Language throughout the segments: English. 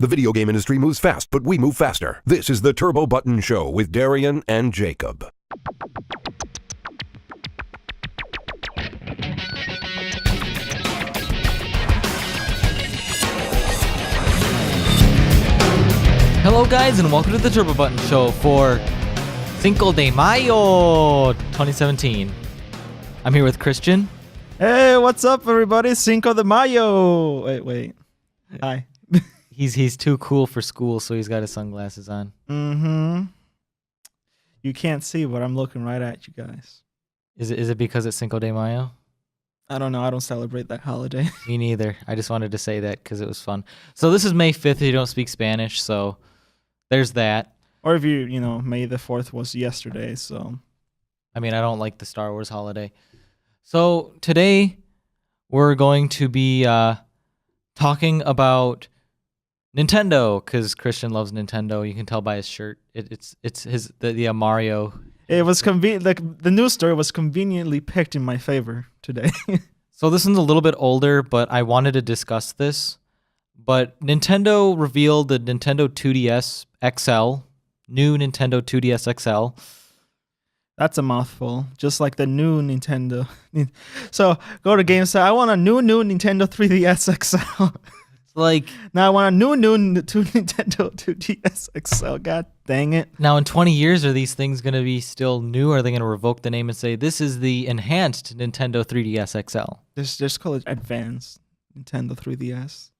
The video game industry moves fast, but we move faster. This is the Turbo Button Show with Darien and Jacob. Hello guys, and welcome to the Turbo Button Show for Cinco de Mayo 2017. I'm here with Christian. Hey, what's up, everybody? Cinco de Mayo. Wait. Hi. He's too cool for school, so he's got his sunglasses on. Mm-hmm. You can't see, but I'm looking right at you guys. Is it because it's Cinco de Mayo? I don't know. I don't celebrate that holiday. Me neither. I just wanted to say that because it was fun. So this is May 5th if you don't speak Spanish, so there's that. Or if you know, May the 4th was yesterday, so. I mean, I don't like the Star Wars holiday. So today we're going to be talking about Nintendo, because Christian loves Nintendo. You can tell by his shirt. It's the Mario. It was convenient. Like the news story was conveniently picked in my favor today. So this one's a little bit older, but I wanted to discuss this. But Nintendo revealed the Nintendo 2DS XL, new Nintendo 2DS XL. That's a mouthful, just like the new Nintendo. So go to GameStop. I want a new Nintendo 3DS XL. Like, now I want a new Nintendo 2DS XL. God dang it. Now in 20 years, are these things going to be still new? Or are they going to revoke the name and say, this is the enhanced Nintendo 3DS XL? Just call it Advanced Nintendo 3DS.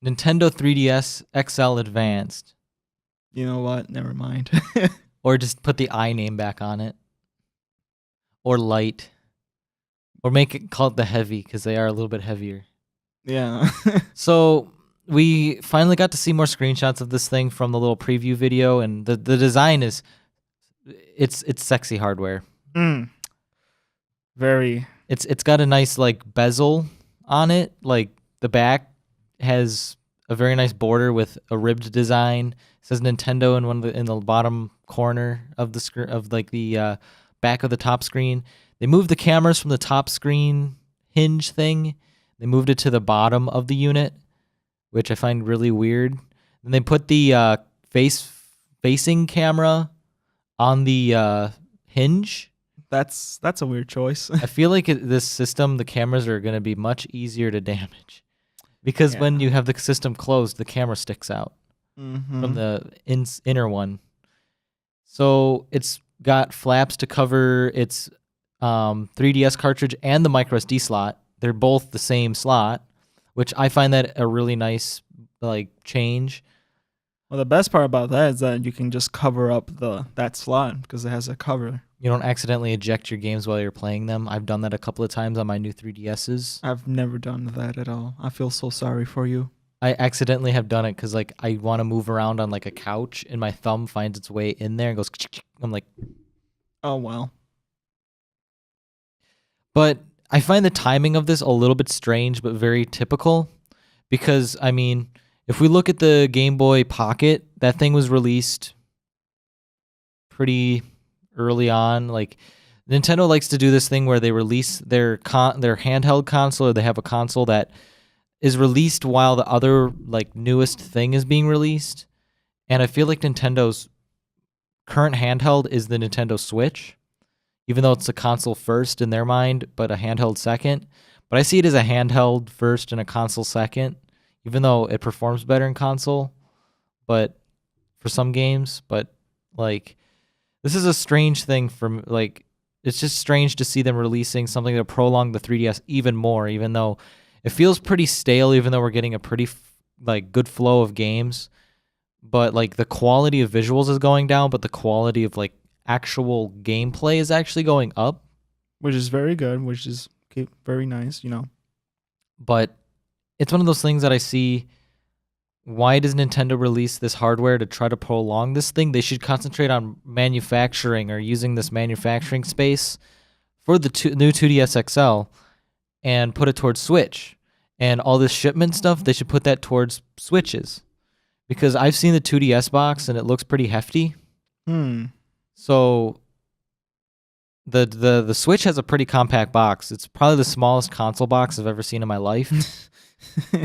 Nintendo 3DS XL Advanced. You know what? Never mind. Or just put the I name back on it. Or light. Or call it the heavy, because they are a little bit heavier. Yeah. So we finally got to see more screenshots of this thing from the little preview video, and the design is it's sexy hardware. Very. It's got a nice like bezel on it. Like the back has a very nice border with a ribbed design. It says Nintendo in the bottom corner of the screen of like the back of the top screen. They moved the cameras from the top screen hinge thing. They moved it to the bottom of the unit, which I find really weird. Then they put the facing camera on the hinge. That's a weird choice. I feel like this system, the cameras are going to be much easier to damage. Because when you have the system closed, the camera sticks out from the inner one. So it's got flaps to cover its 3DS cartridge and the microSD slot. They're both the same slot, which I find that a really nice like change. Well, the best part about that is that you can just cover up that slot because it has a cover. You don't accidentally eject your games while you're playing them. I've done that a couple of times on my new 3DSs. I've never done that at all. I feel so sorry for you. I accidentally have done it because like I want to move around on like a couch and my thumb finds its way in there and goes. I'm like, oh well. But I find the timing of this a little bit strange, but very typical. Because I mean, if we look at the Game Boy Pocket, that thing was released pretty early on. Like Nintendo likes to do this thing where they release their handheld console, or they have a console that is released while the other like newest thing is being released. And I feel like Nintendo's current handheld is the Nintendo Switch, even though it's a console first in their mind, but a handheld second. But I see it as a handheld first and a console second, even though it performs better in console, but for some games. But like, this is a strange thing from like, it's just strange to see them releasing something to prolong the 3DS even more, even though it feels pretty stale, even though we're getting a pretty like good flow of games. But like the quality of visuals is going down, but the quality of like actual gameplay is actually going up, which is very good, which is very nice, you know. But it's one of those things that I see, why does Nintendo release this hardware to try to prolong this thing? They should concentrate on manufacturing or using this manufacturing space for the new 2DS XL and put it towards Switch. And all this shipment stuff, they should put that towards Switches. Because I've seen the 2DS box and it looks pretty hefty. So the Switch has a pretty compact box. It's probably the smallest console box I've ever seen in my life.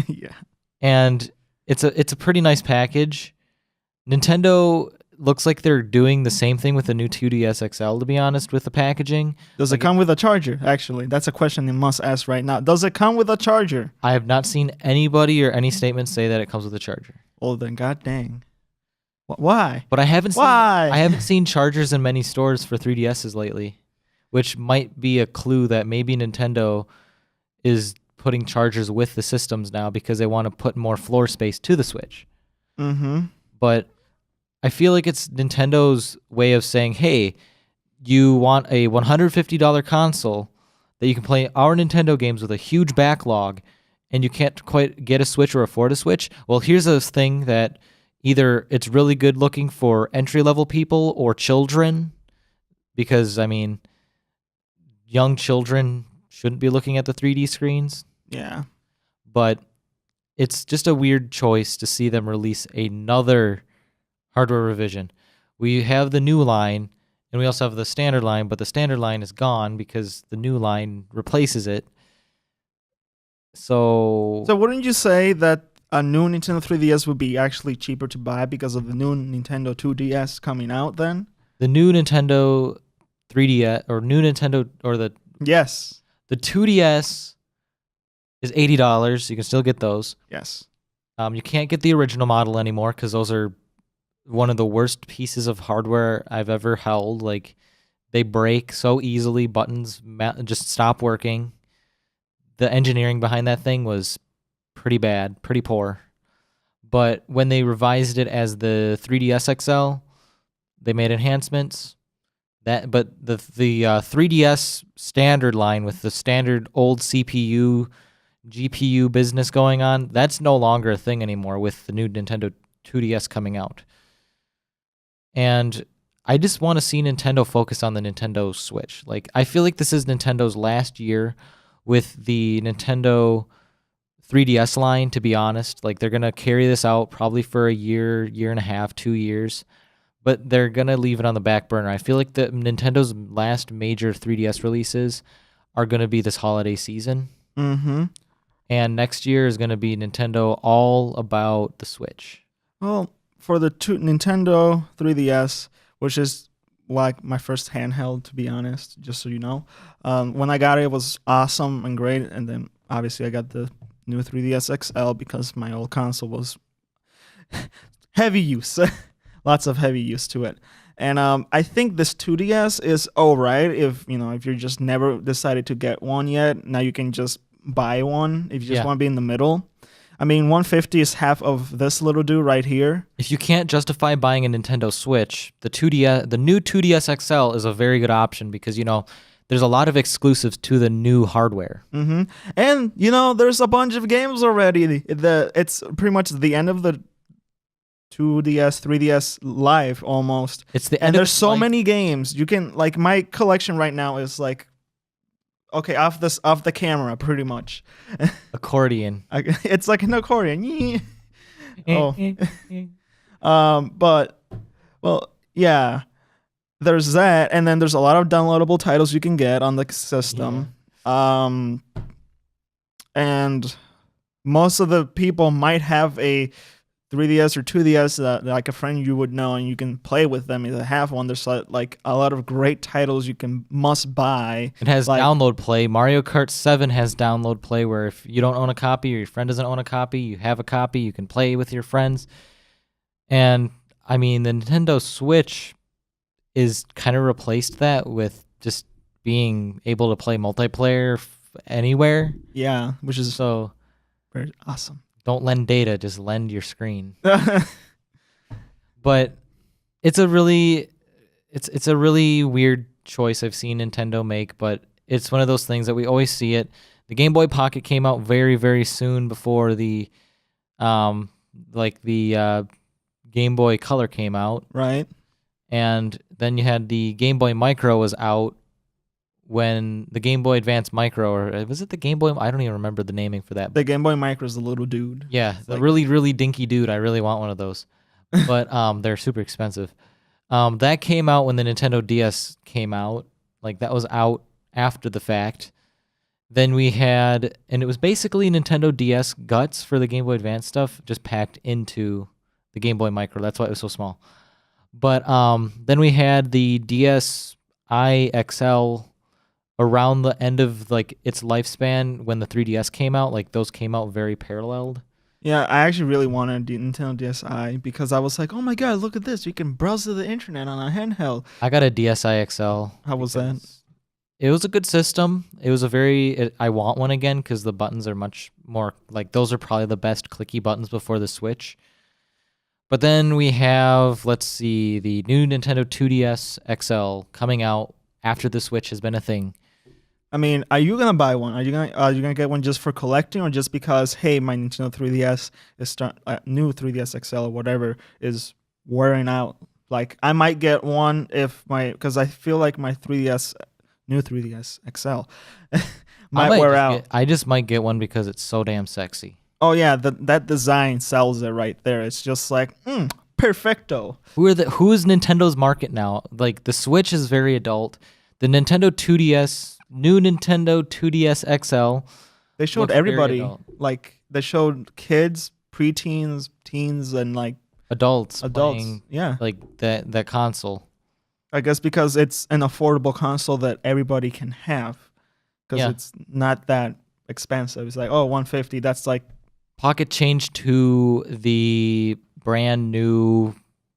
Yeah. And it's a pretty nice package. Nintendo looks like they're doing the same thing with the new 2DS XL, to be honest, with the packaging. Does it come with a charger? Actually, that's a question you must ask right now. Does it come with a charger? I have not seen anybody or any statement say that it comes with a charger. Well, then, god dang. Why? But I haven't seen Why? I haven't seen chargers in many stores for 3DSs lately, which might be a clue that maybe Nintendo is putting chargers with the systems now because they want to put more floor space to the Switch. Mm-hmm. But I feel like it's Nintendo's way of saying, hey, you want a $150 console that you can play our Nintendo games with a huge backlog, and you can't quite get a Switch or afford a Switch? Well, here's a thing that either it's really good looking for entry-level people or children, because, I mean, young children shouldn't be looking at the 3D screens. Yeah. But it's just a weird choice to see them release another hardware revision. We have the new line, and we also have the standard line, but the standard line is gone because the new line replaces it. So wouldn't you say that a new Nintendo 3DS would be actually cheaper to buy because of the new Nintendo 2DS coming out then? the new Nintendo 3DS or new Nintendo or the Yes. 2DS is $80. You can still get those. Yes. You can't get the original model anymore because those are one of the worst pieces of hardware I've ever held. Like, they break so easily. Buttons just stop working. The engineering behind that thing was pretty bad, pretty poor. But when they revised it as the 3DS XL, they made enhancements. But the 3DS standard line with the standard old CPU, GPU business going on, that's no longer a thing anymore with the new Nintendo 2DS coming out. And I just want to see Nintendo focus on the Nintendo Switch. Like, I feel like this is Nintendo's last year with the Nintendo 3DS line, to be honest. Like, they're going to carry this out probably for a year, year and a half, 2 years. But they're going to leave it on the back burner. I feel like the Nintendo's last major 3DS releases are going to be this holiday season. Mm-hmm. And next year is going to be Nintendo all about the Switch. Well, for the Nintendo 3DS, which is like my first handheld, to be honest, just so you know, when I got it, it was awesome and great. And then obviously I got the new 3DS XL because my old console was heavy use. Lots of heavy use to it. And I think this 2DS is all right if you're just never decided to get one yet. Now you can just buy one if you just want to be in the middle. I mean, $150 is half of this little dude right here. If you can't justify buying a Nintendo Switch, the new 2DS XL is a very good option because, there's a lot of exclusives to the new hardware. Mm-hmm. And, there's a bunch of games already. It's pretty much the end of the 2DS, 3DS life almost. It's the end. And there's so many games. You can, like, my collection right now is like, okay, off the camera, pretty much. Accordion. It's like an accordion. Oh. Yeah. There's that, and then there's a lot of downloadable titles you can get on the system. Yeah. And most of the people might have a 3DS or 2DS that, like, a friend you would know, and you can play with them if they have one. There's like a lot of great titles you must buy. It has download play. Mario Kart 7 has download play, where if you don't own a copy or your friend doesn't own a copy, you have a copy, you can play with your friends. And I mean, the Nintendo Switch is kind of replaced that with just being able to play multiplayer anywhere. Yeah, which is so very awesome. Don't lend data, just lend your screen. But it's a really weird choice I've seen Nintendo make, but it's one of those things that we always see it. The Game Boy Pocket came out very, very soon before the Game Boy Color came out. Right. And then you had the Game Boy Micro was out when the Game Boy Advance Micro, or was it the Game Boy? I don't even remember the naming for that. The Game Boy Micro is the little dude. Yeah, the really, really dinky dude. I really want one of those. But they're super expensive. That came out when the Nintendo DS came out. Like, that was out after the fact. Then we had, and it was basically Nintendo DS guts for the Game Boy Advance stuff, just packed into the Game Boy Micro. That's why it was so small. But then we had the DSi XL around the end of like its lifespan when the 3DS came out. Like those came out very paralleled. Yeah, I actually really wanted the Nintendo DSi because I was like, oh my god, look at this. You can browse to the internet on a handheld. I got a DSi XL. How was that? It was a good system. It was I want one again because the buttons are much more, like those are probably the best clicky buttons before the Switch. But then we have, let's see, the new Nintendo 2DS XL coming out after the Switch has been a thing. I mean, are you gonna buy one? Are you gonna get one just for collecting, or just because hey, my Nintendo 3DS is new 3DS XL or whatever is wearing out? Like, I might get one because I feel like my new 3DS XL might wear out. I just might get one because it's so damn sexy. Oh yeah, that design sells it right there. It's just like perfecto. Who is Nintendo's market now? Like the Switch is very adult. The Nintendo 2DS. New Nintendo 2DS XL. They showed everybody. Like they showed kids, preteens, teens, and like adults playing, yeah, like that console. I guess because it's an affordable console that everybody can have, because it's not that expensive. It's like $150. That's like pocket change to the brand new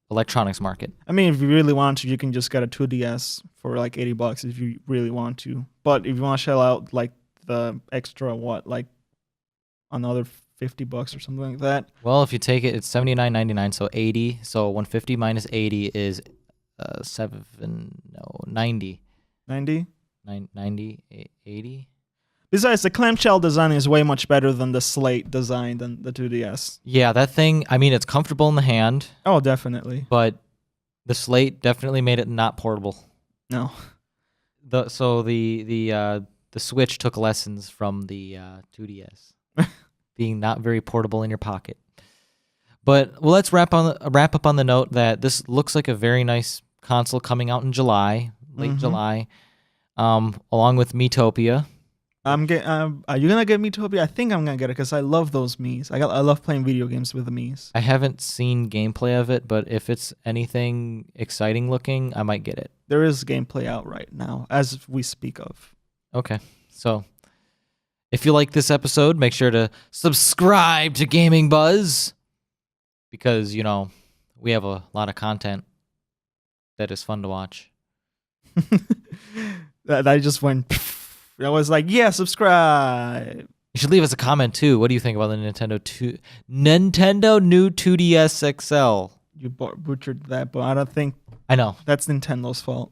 electronics market. I mean, if you really want to, you can just get a 2DS for like $80 if you really want to. But if you want to shell out like the extra like another $50 or something like that. Well, if you take it, it's $79.99, so 80. So 150 minus 80 is 90. 90? 90, 80. Besides, the clamshell design is way much better than the slate design than the 2DS. Yeah, that thing, I mean, it's comfortable in the hand. Oh, definitely. But the slate definitely made it not portable. No. The Switch took lessons from the 2DS, being not very portable in your pocket. But well, let's wrap up on the note that this looks like a very nice console coming out in July, late July, along with Miitopia. Are you gonna get Miitopia? I think I'm gonna get it because I love those Miis. I love playing video games with the Miis. I haven't seen gameplay of it, but if it's anything exciting looking, I might get it. There is gameplay out right now as we speak of. Okay, so if you like this episode, make sure to subscribe to Gaming Buzz because we have a lot of content that is fun to watch. that just went. I was like, yeah, subscribe. You should leave us a comment too. What do you think about the Nintendo new 2DS XL? You butchered that, but I don't think. I know. That's Nintendo's fault.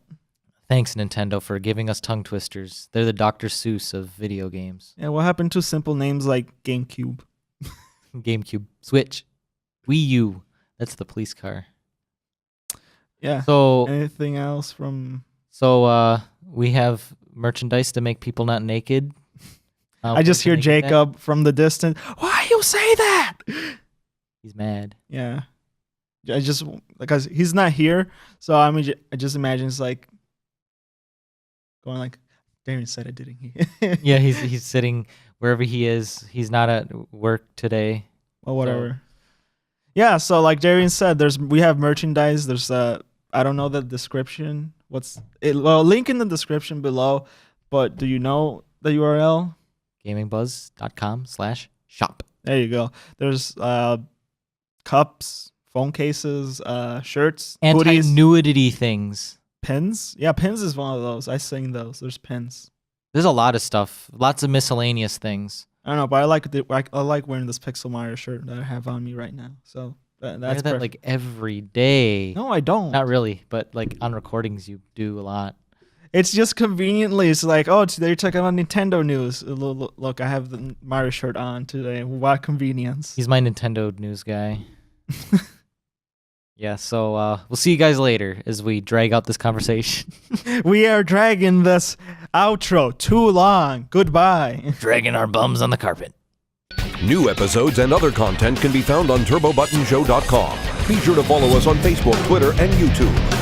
Thanks, Nintendo, for giving us tongue twisters. They're the Dr. Seuss of video games. Yeah, what happened to simple names like GameCube? GameCube, Switch, Wii U. That's the police car. Yeah. So anything else from? So we have merchandise to make people not naked. I just hear Jacob from the distance. Why you say that? He's mad. Yeah. I just because he's not here, so I just imagine it's like going like Darien said it, didn't he? Yeah, he's sitting wherever he is. He's not at work today. Well, whatever. So. Yeah, so like Darien said, we have merchandise. There's I don't know the description. Link in the description below, but do you know the URL? GamingBuzz.com/shop. There you go. There's cups, phone cases, shirts, anti-nudity things. Pins? Yeah, pins is one of those. I sing those. There's pins. There's a lot of stuff. Lots of miscellaneous things. I don't know, but I like wearing this Pixel Mario shirt that I have on me right now. So that's wear that like every day. No, I don't. Not really, but like on recordings you do a lot. It's just conveniently. It's like, oh, today you're talking about Nintendo news. Look, I have the Mario shirt on today. What convenience. He's my Nintendo news guy. Yeah, so we'll see you guys later as we drag out this conversation. We are dragging this outro too long. Goodbye. Dragging our bums on the carpet. New episodes and other content can be found on turbobuttonshow.com. Be sure to follow us on Facebook, Twitter, and YouTube.